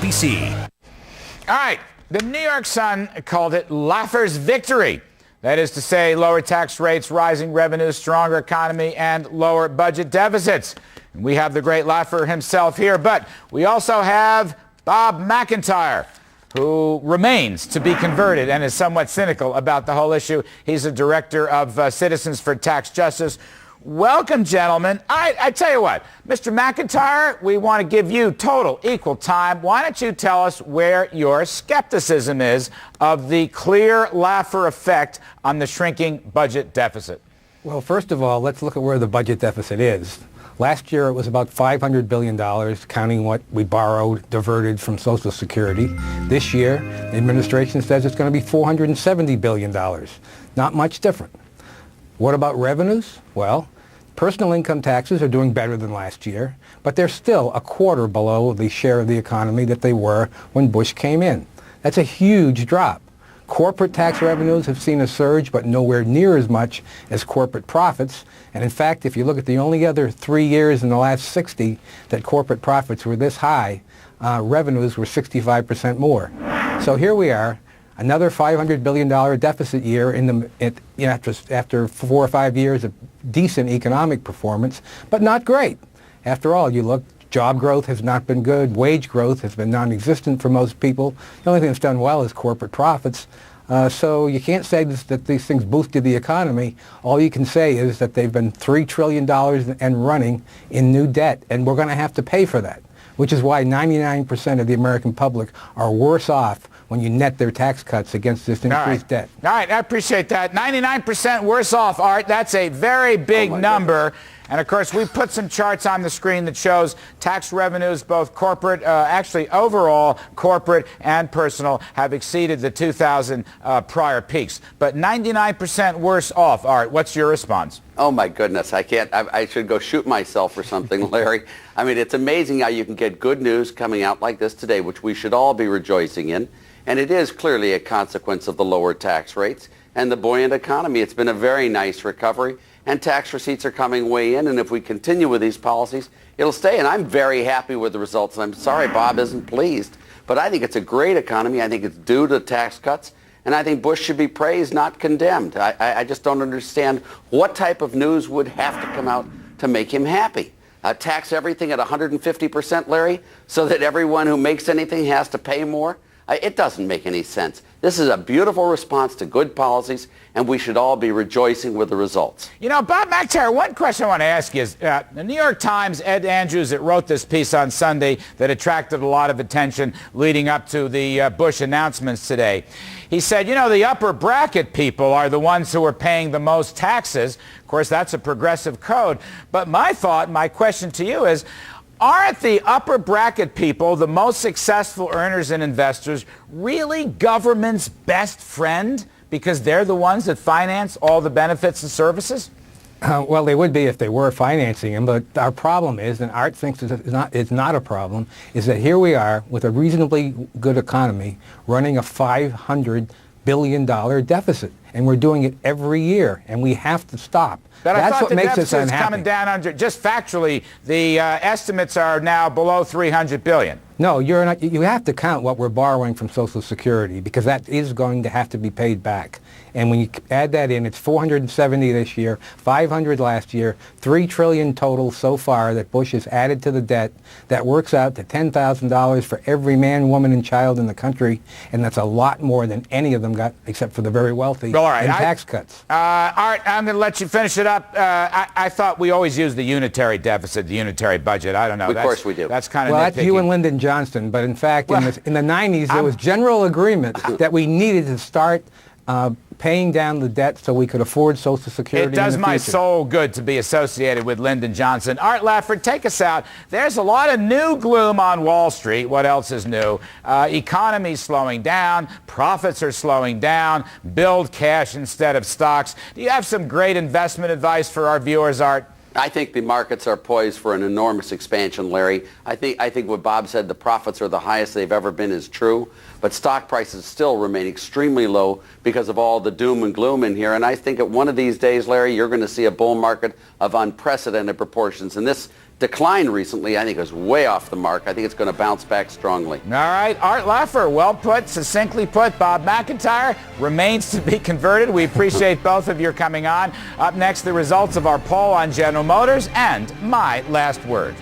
D.C. All right. The New York Sun called it Laffer's victory. That is to say, lower tax rates, rising revenues, stronger economy, and lower budget deficits. And we have the great Laffer himself here, but we also have Bob McIntyre, who remains to be converted and is somewhat cynical about the whole issue. He's a director of Citizens for Tax Justice. Welcome, gentlemen. I tell you what, Mr. McIntyre, we want to give you total equal time. Why don't you tell us where your skepticism is of the clear Laffer effect on the shrinking budget deficit? Well, first of all, let's look at where the budget deficit is. Last year, it was about $500 billion, counting what we borrowed, diverted from Social Security. This year, the administration says it's going to be $470 billion. Not much different. What about revenues? Well, personal income taxes are doing better than last year, but they're still a quarter below the share of the economy that they were when Bush came in. That's a huge drop. Corporate tax revenues have seen a surge, but nowhere near as much as corporate profits. And in fact, if you look at the only other 3 years in the last 60 that corporate profits were this high, revenues were 65% more. So here we are, another $500 billion deficit year after 4 or 5 years of decent economic performance, but not great. After all, you look, job growth has not been good. Wage growth has been non-existent for most people. The only thing that's done well is corporate profits. So you can't say that these things boosted the economy. All you can say is that they've been $3 trillion and running in new debt, and we're going to have to pay for that, which is why 99% of the American public are worse off when you net their tax cuts against this increased debt. All right, I appreciate that. 99% worse off, Art. That's a very big number. Goodness. And, of course, we put some charts on the screen that shows tax revenues, both corporate, actually overall corporate and personal, have exceeded the 2000 prior peaks. But 99% worse off, Art. What's your response? Oh, my goodness. I should go shoot myself or something, Larry. I mean, it's amazing how you can get good news coming out like this today, which we should all be rejoicing in. And it is clearly a consequence of the lower tax rates and the buoyant economy. It's been a very nice recovery, and tax receipts are coming way in. And if we continue with these policies, it'll stay. And I'm very happy with the results. And I'm sorry Bob isn't pleased, but I think it's a great economy. I think it's due to tax cuts. And I think Bush should be praised, not condemned. I just don't understand what type of news would have to come out to make him happy. Tax everything at 150%, Larry, so that everyone who makes anything has to pay more. It doesn't make any sense. This is a beautiful response to good policies, and we should all be rejoicing with the results. You know, Bob McIntyre, one question I want to ask you is, the New York Times, Ed Andrews, that wrote this piece on Sunday that attracted a lot of attention leading up to the Bush announcements today. He said, you know, the upper bracket people are the ones who are paying the most taxes. Of course, that's a progressive code. But my question to you is, aren't the upper bracket people, the most successful earners and investors, really government's best friend because they're the ones that finance all the benefits and services? Well, they would be if they were financing them, but our problem is, and Art thinks it's not a problem, is that here we are with a reasonably good economy running a $500 billion deficit, and we're doing it every year, and we have to stop. That's what makes us unhappy. Coming down under, just factually, the estimates are now below $300 billion. No, you're not. You have to count what we're borrowing from Social Security because that is going to have to be paid back. And when you add that in, it's 470 this year, 500 last year, $3 trillion total so far that Bush has added to the debt. That works out to $10,000 for every man, woman, and child in the country, and that's a lot more than any of them got, except for the very wealthy, well, all right. in tax cuts. Art, I'm going to let you finish it up. I thought we always use the unitary deficit, the unitary budget. I don't know. Of course we do. That's kind of well, nitpicky. that's you and Lyndon Johnson, but in fact, in the 90s, there was general agreement that we needed to start paying down the debt so we could afford Social Security. It does in the my future. soul good to be associated with Lyndon Johnson. Art Laffer, take us out. There's a lot of new gloom on Wall Street. What else is new? Economy's slowing down. Profits are slowing down. Build cash instead of stocks. Do you have some great investment advice for our viewers, Art? I think the markets are poised for an enormous expansion, Larry. I think what Bob said, the profits are the highest they've ever been, is true. But stock prices still remain extremely low because of all the doom and gloom in here. And I think at one of these days, Larry, you're going to see a bull market of unprecedented proportions. And this decline recently, I think, is way off the mark. I think it's going to bounce back strongly. All right. Art Laffer, well put, succinctly put. Bob McIntyre remains to be converted. We appreciate both of your coming on. Up next, the results of our poll on General Motors and my last word.